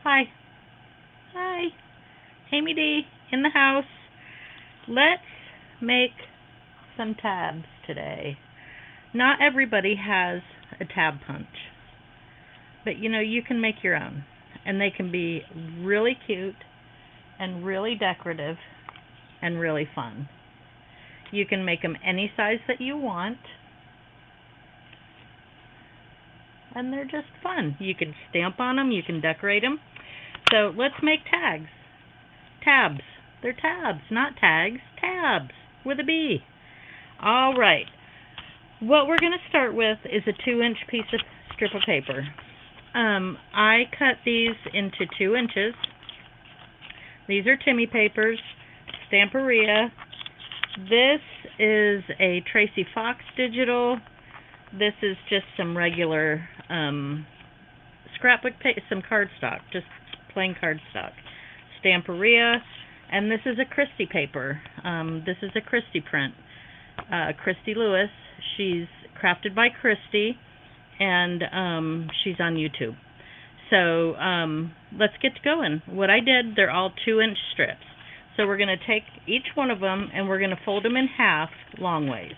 Hi. Hi. Amy D. in the house. Let's make some tabs today. Not everybody has a tab punch, but you can make your own, and they can be really cute and really decorative and really fun. You can make them any size that you want, and they're just fun. You can stamp on them, you can decorate them. So let's make tags. Tabs. They're tabs, not tags. Tabs with a B. All right. What we're going to start with is a 2-inch piece of strip of paper. I cut these into 2 inches. These are Timmy papers, Stamperia. This is a Tracy Fox digital. This is just some regular scrapbook paper, some cardstock, just plain cardstock. Stamperia, and this is a Christy paper. This is a Christy print. Christy Lewis. She's crafted by Christy, and she's on YouTube. So let's get going. What I did, they're all 2-inch strips. So we're going to take each one of them and we're going to fold them in half long ways.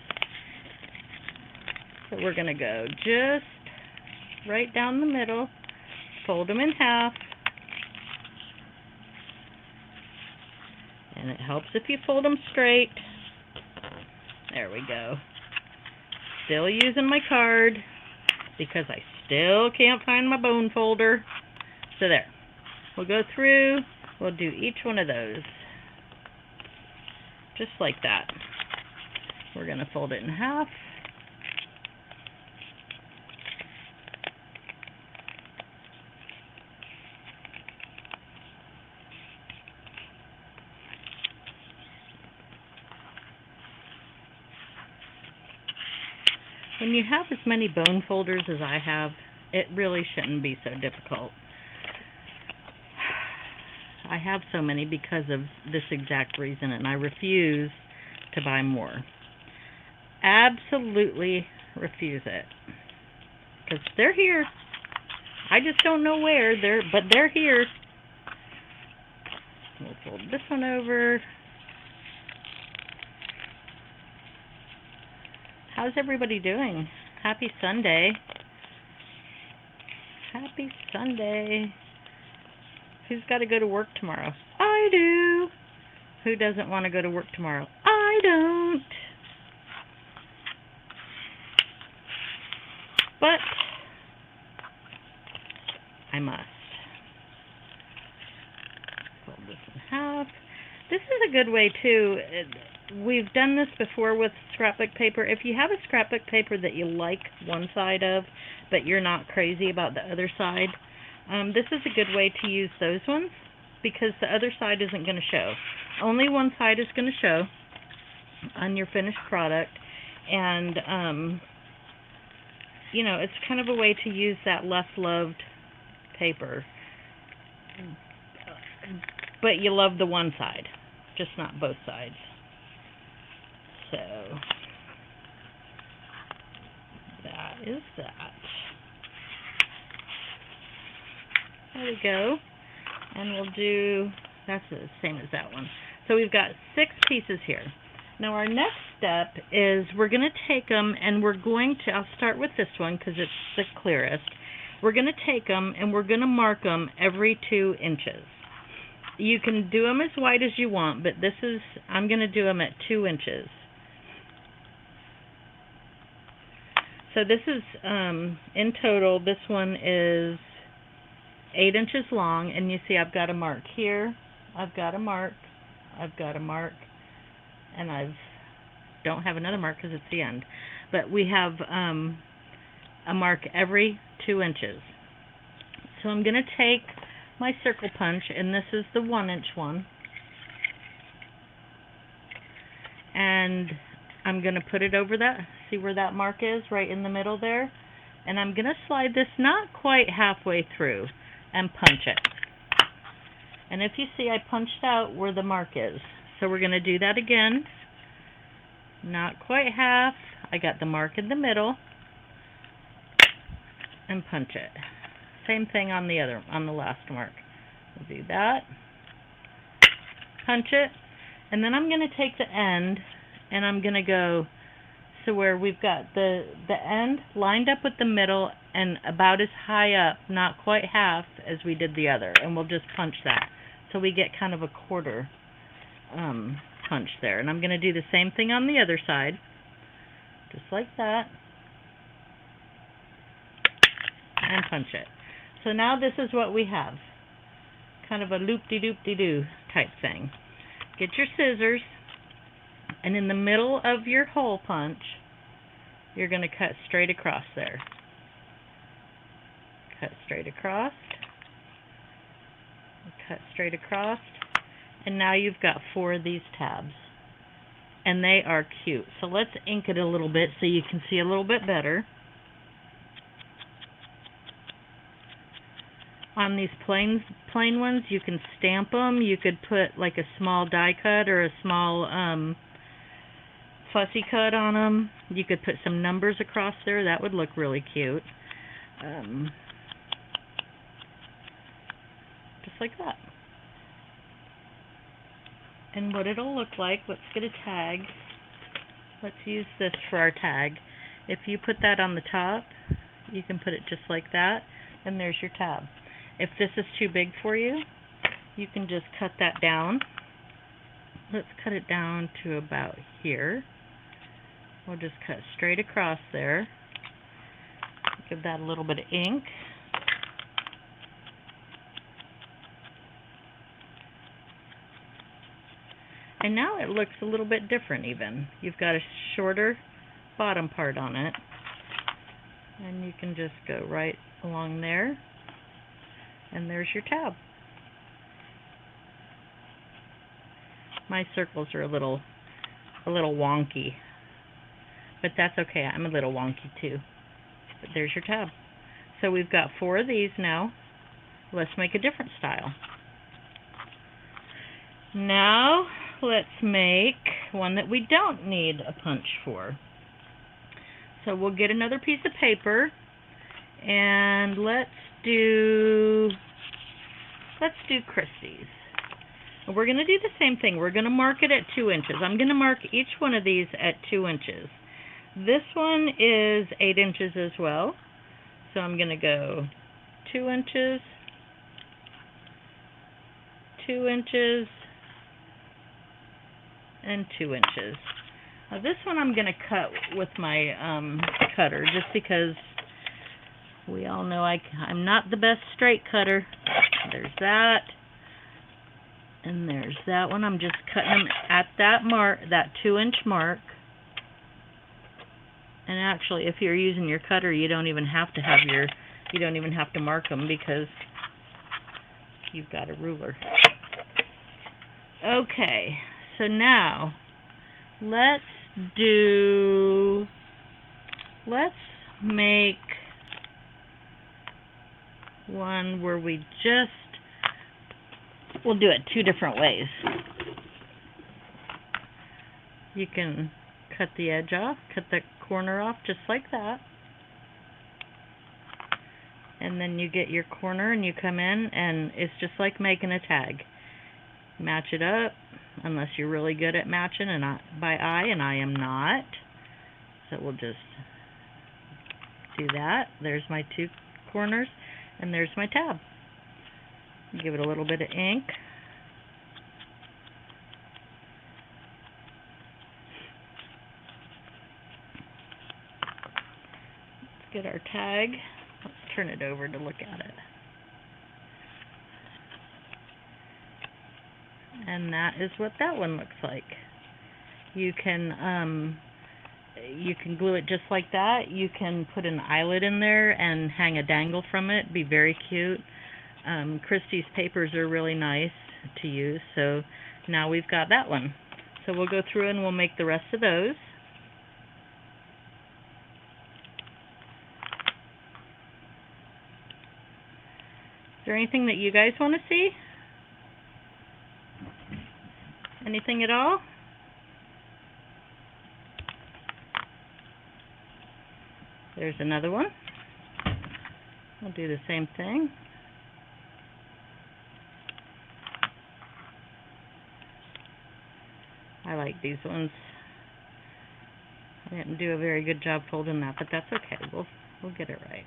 So we're going to go just right down the middle, fold them in half. And it helps if you fold them straight. There we go. Still using my card because I still can't find my bone folder. So there. We'll go through. We'll do each one of those. Just like that. We're going to fold it in half. When you have as many bone folders as I have, it really shouldn't be so difficult. I have so many because of this exact reason, and I refuse to buy more. Absolutely refuse it. Because they're here. I just don't know where, but they're here. We'll fold this one over. How's everybody doing? Happy Sunday. Happy Sunday. Who's got to go to work tomorrow? I do. Who doesn't want to go to work tomorrow? I don't. But I must. Fold this in half. This is a good way too. We've done this before with scrapbook paper. If you have a scrapbook paper that you like one side of, but you're not crazy about the other side, this is a good way to use those ones because the other side isn't going to show. Only one side is going to show on your finished product, and it's kind of a way to use that less loved paper, but you love the one side, just not both sides. So that is that. There we go. And we'll do, that's the same as that one. So we've got 6 pieces here. Now our next step is we're going to take them and we're going to, I'll start with this one because it's the clearest. We're going to take them and we're going to mark them every 2 inches. You can do them as wide as you want, but I'm going to do them at 2 inches. So this is, in total, this one is 8 inches long, and you see I've got a mark here, I've got a mark, I've got a mark, and don't have another mark because it's the end. But we have a mark every 2 inches. So I'm going to take my circle punch, and this is the 1-inch one, and I'm going to put it over that, see where that mark is, right in the middle there, and I'm going to slide this not quite halfway through and punch it. And if you see, I punched out where the mark is. So we're going to do that again. Not quite half. I got the mark in the middle and punch it. Same thing on the last mark. We'll do that. Punch it. And then I'm going to take the end and I'm going to go so where we've got the end lined up with the middle and about as high up, not quite half as we did the other. And we'll just punch that. So we get kind of a quarter punch there. And I'm going to do the same thing on the other side. Just like that. And punch it. So now this is what we have. Kind of a loop-de-doop-de-doo type thing. Get your scissors, and in the middle of your hole punch, you're going to cut straight across there. Cut straight across. Cut straight across. And now you've got 4 of these tabs. And they are cute. So let's ink it a little bit so you can see a little bit better. On these plain ones, you can stamp them. You could put like a small die cut or a small fussy cut on them. You could put some numbers across there. That would look really cute. Just like that. And what it'll look like, let's get a tag. Let's use this for our tag. If you put that on the top, you can put it just like that, and there's your tab. If this is too big for you, you can just cut that down. Let's cut it down to about here. We'll just cut straight across there. Give that a little bit of ink. And now it looks a little bit different even. You've got a shorter bottom part on it. And you can just go right along there. And there's your tab. My circles are a little wonky. But that's okay. I'm a little wonky too. But there's your tab. So we've got 4 of these now. Let's make a different style. Now let's make one that we don't need a punch for. So we'll get another piece of paper and let's do Christie's. And we're going to do the same thing. We're going to mark it at 2 inches. I'm going to mark each one of these at 2 inches. This one is 8 inches as well. So I'm going to go 2 inches, 2 inches, and 2 inches. Now this one I'm going to cut with my cutter just because we all know I'm not the best straight cutter. There's that. And there's that one. I'm just cutting them at that mark, that 2-inch mark. And actually, if you're using your cutter, you don't even have to mark them because you've got a ruler. Okay. So now let's make one where we'll do it 2 different ways. You can cut the edge off, cut the corner off just like that. And then you get your corner and you come in and it's just like making a tag. Match it up, unless you're really good at matching by eye, and I am not. So we'll just do that. There's my 2 corners, and there's my tab. Give it a little bit of ink. Let's get our tag. Let's turn it over to look at it. And that is what that one looks like. You can glue it just like that. You can put an eyelet in there and hang a dangle from it. Be very cute. Christie's papers are really nice to use. So now we've got that one. So we'll go through and we'll make the rest of those. Is there anything that you guys want to see? Anything at all? There's another one. I'll do the same thing. I like these ones. I didn't do a very good job folding that, but that's okay. We'll get it right.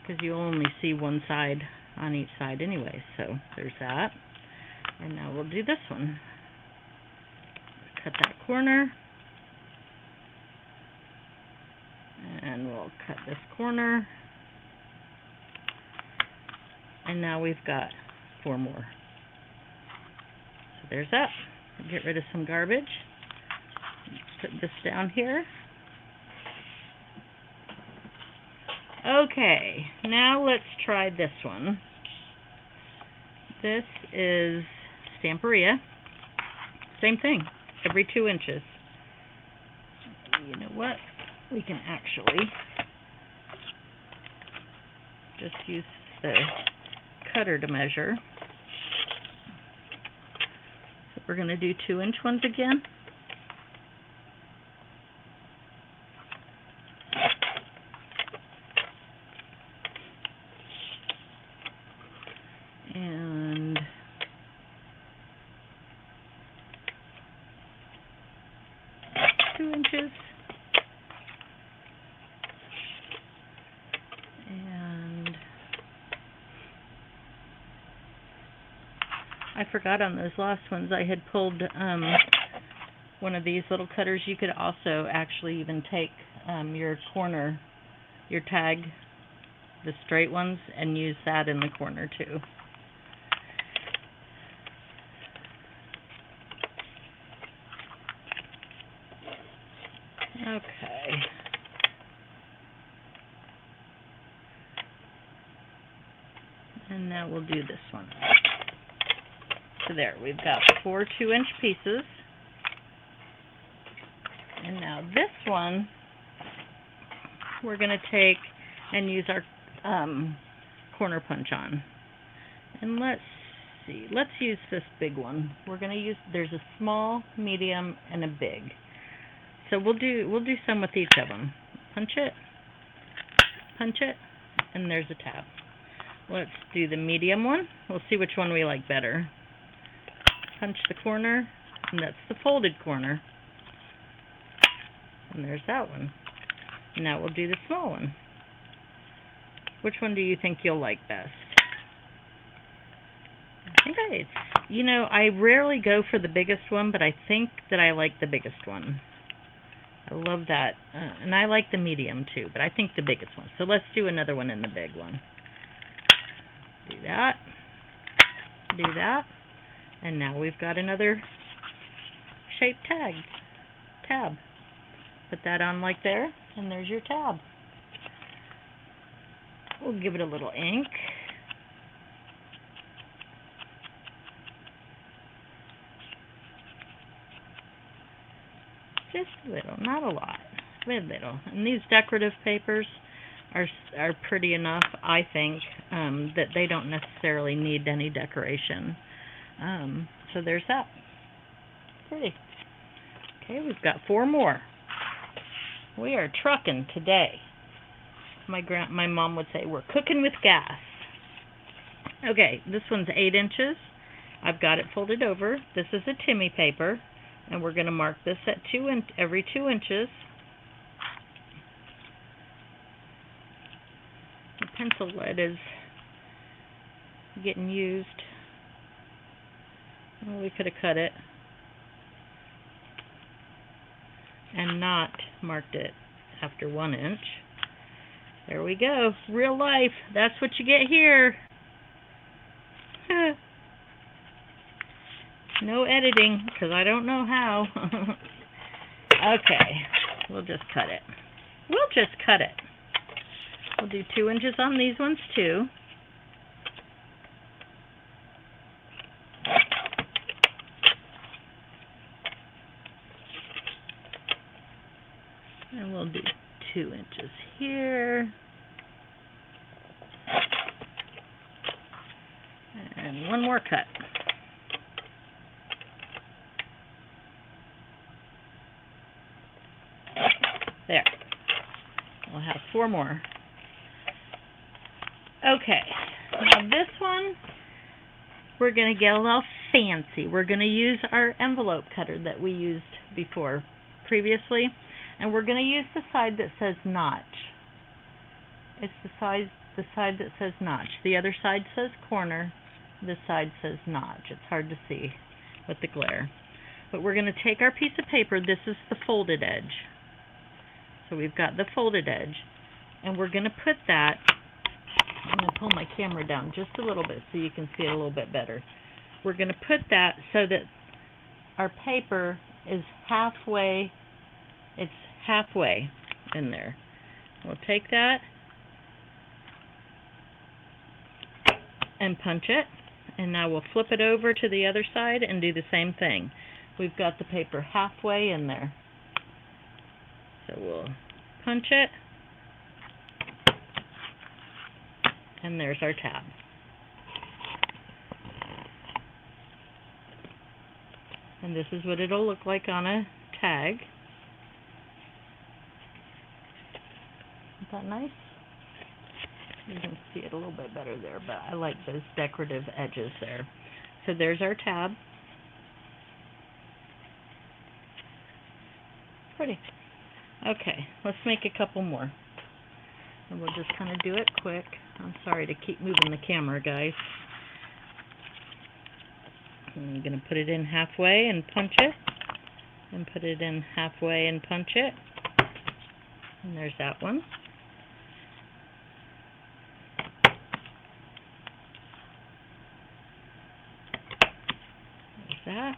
Because you'll only see one side on each side anyway, so there's that. And now we'll do this one. Cut that corner. And we'll cut this corner. And now we've got 4 more. So there's that. Get rid of some garbage. Put this down here. Okay, now let's try this one. This is Stamperia. Same thing, every 2 inches. You know what? We can actually just use the cutter to measure. So we're going to do 2-inch ones again. And 2 inches. And I forgot on those last ones I had pulled one of these little cutters. You could also actually even take your corner, your tag, the straight ones, and use that in the corner too. Okay. And now we'll do this one. So there, we've got 4 2-inch pieces. And now this one, we're going to take and use our corner punch on. And let's see, let's use this big one. We're going to use, there's a small, medium, and a big. So we'll do some with each of them. Punch it, and there's a tab. Let's do the medium one. We'll see which one we like better. Punch the corner, and that's the folded corner. And there's that one. Now we'll do the small one. Which one do you think you'll like best? I think I rarely go for the biggest one, but I think that I like the biggest one. I love that. And I like the medium too, but I think the biggest one. So let's do another one in the big one. Do that. Do that. And now we've got another shaped tab. Put that on like there, and there's your tab. We'll give it a little ink. Just a little, not a lot. Very little. And these decorative papers are pretty enough, I think, that they don't necessarily need any decoration. So there's that. Pretty. Okay, we've got 4 more. We are trucking today. My mom would say we're cooking with gas. Okay, this one's 8 inches. I've got it folded over. This is a Timmy paper, and we're going to mark this at every 2 inches. The pencil lead is getting used. Well, we could have cut it and not marked it after 1 inch. There we go. Real life. That's what you get here. No editing, because I don't know how. Okay. We'll just cut it. We'll do 2 inches on these ones too. And we'll do 2 inches here. And one more cut. There. We'll have 4 more. Okay. Now this one, we're going to get a little fancy. We're going to use our envelope cutter that we used previously, and we're going to use the side that says notch. It's the side that says notch. The other side says corner. This side says notch. It's hard to see with the glare. But we're going to take our piece of paper. This is the folded edge. So we've got the folded edge, and we're going to put that, I'm going to pull my camera down just a little bit so you can see it a little bit better. We're going to put that so that our paper is halfway, it's halfway in there. We'll take that and punch it, and now we'll flip it over to the other side and do the same thing. We've got the paper halfway in there. So we'll punch it, and there's our tab. And this is what it'll look like on a tag. Isn't that nice? You can see it a little bit better there, but I like those decorative edges there. So there's our tab. Pretty. Okay, let's make a couple more. And we'll just kind of do it quick. I'm sorry to keep moving the camera, guys. And I'm going to put it in halfway and punch it. And put it in halfway and punch it. And there's that one. There's that.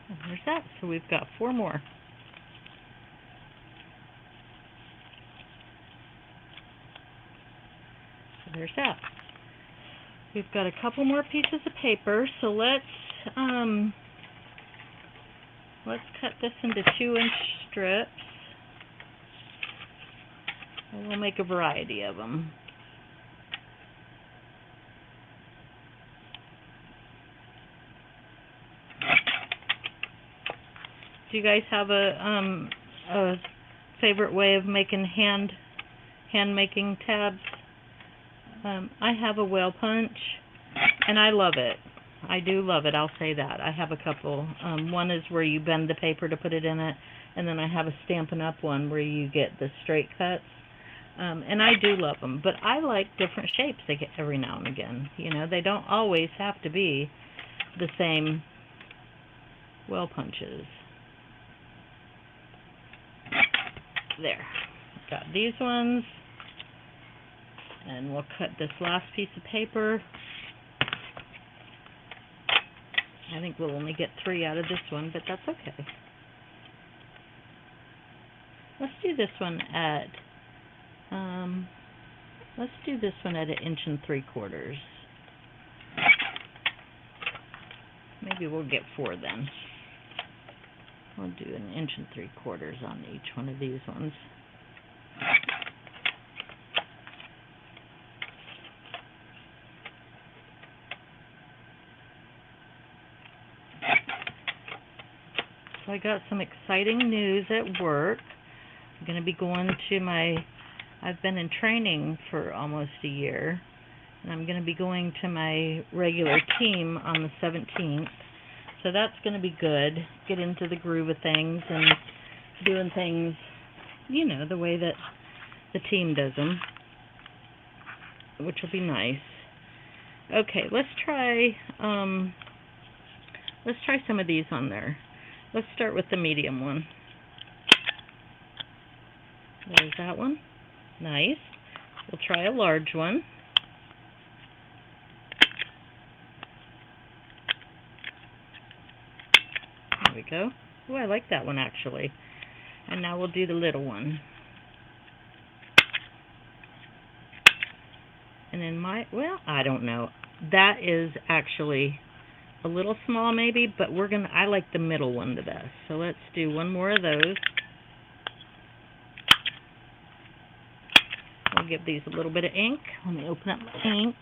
And there's that. So we've got 4 more. There's that. We've got a couple more pieces of paper, so let's cut this into 2-inch strips, and we'll make a variety of them. Do you guys have a favorite way of making hand making tabs? I have a whale punch, and I love it. I do love it, I'll say that. I have a couple. One is where you bend the paper to put it in it, and then I have a Stampin' Up! One where you get the straight cuts. And I do love them, but I like different shapes they get every now and again. You know, they don't always have to be the same whale punches. There. Got these ones. And we'll cut this last piece of paper. I think we'll only get 3 out of this one, but that's okay. Let's do this one at 1 inch 3/4. Maybe we'll get 4 then. We'll do 1 inch 3/4 on each one of these ones. So I got some exciting news at work. I'm going to be going to I've been in training for almost a year, and I'm going to be going to my regular team on the 17th. So that's going to be good. Get into the groove of things and doing things, you know, the way that the team does them, which will be nice. Okay, let's try some of these on there. Let's start with the medium one. There's that one. Nice. We'll try a large one. There we go. Oh, I like that one actually. And now we'll do the little one. And then I don't know. That is actually a little small maybe, but I like the middle one the best. So let's do 1 more of those. I'll give these a little bit of ink. Let me open up my ink.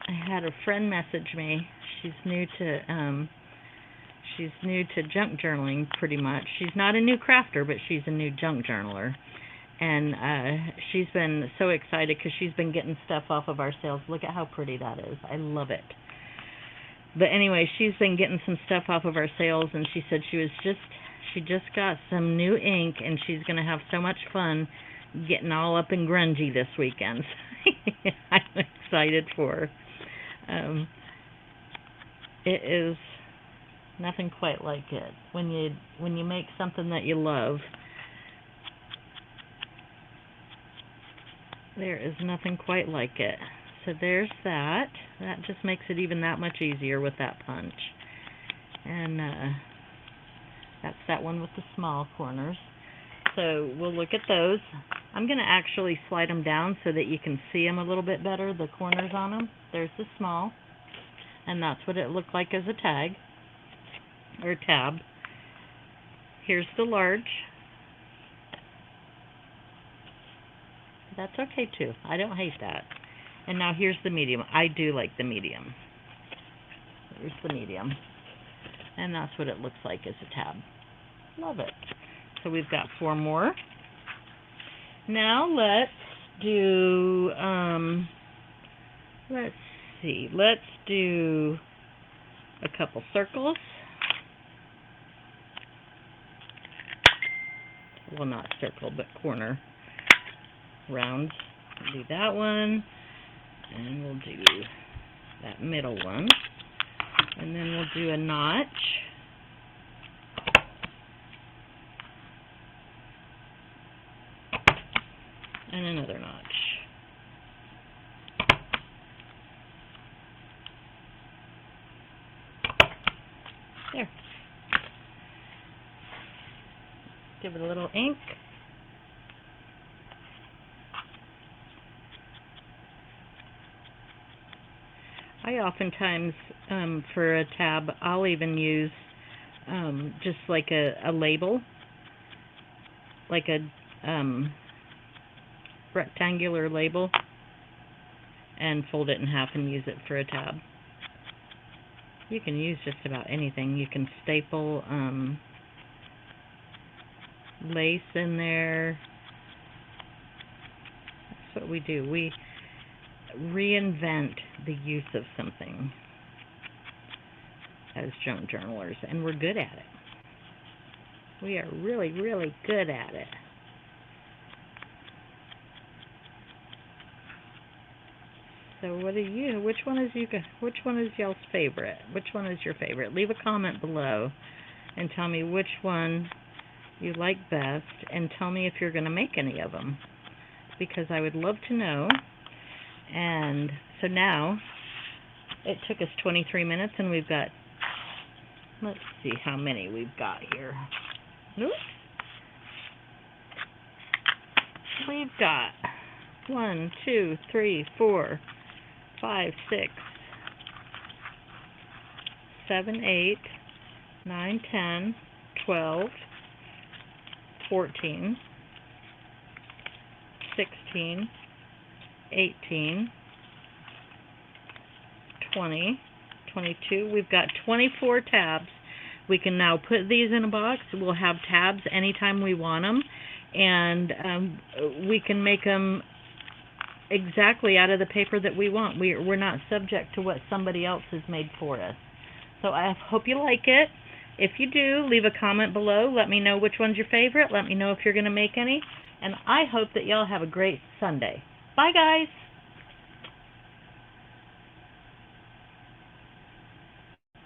I had a friend message me. She's new to She's new to junk journaling pretty much. She's not a new crafter, but she's a new junk journaler. And she's been so excited because she's been getting stuff off of our sales. Look at how pretty that is. I love it. But anyway, she's been getting some stuff off of our sales, and she said she just got some new ink, and she's going to have so much fun getting all up and grungy this weekend. I'm excited for her. It is nothing quite like it when you make something that you love. There is nothing quite like it. So there's that. That just makes it even that much easier with that punch. And that's that one with the small corners. So we'll look at those. I'm going to actually slide them down so that you can see them a little bit better, the corners on them. There's the small. And that's what it looked like as a tag or tab. Here's the large. That's okay too. I don't hate that. And now here's the medium. I do like the medium. Here's the medium. And that's what it looks like as a tab. Love it. So we've got 4 more. Now let's do, let's see. Let's do a couple circles. Well, not circle, but corner. Rounds. We'll do that one, and we'll do that middle one, and then we'll do a notch, and another notch. There. Give it a little ink. I oftentimes, for a tab, I'll even use just like a label, like a rectangular label, and fold it in half and use it for a tab. You can use just about anything. You can staple lace in there. That's what we do. We reinvent the use of something as junk journalers, and we're good at it. We are really, really good at it. So what are you? Which one is y'all's favorite? Which one is your favorite? Leave a comment below and tell me which one you like best, and tell me if you're going to make any of them, because I would love to know. And so now, it took us 23 minutes, and we've got, let's see how many we've got here. Oops. We've got 1, 2, 3, 4, 5, 6, 7, 8, 9, 10, 12, 14, 16, 18, 20, 22. We've got 24 tabs. We can now put these in a box. We'll have tabs anytime we want them, and we can make them exactly out of the paper that we want. We're not subject to what somebody else has made for us. So I hope you like it. If you do, leave a comment below. Let me know which one's your favorite. Let me know if you're going to make any. And I hope that y'all have a great Sunday. Bye, guys.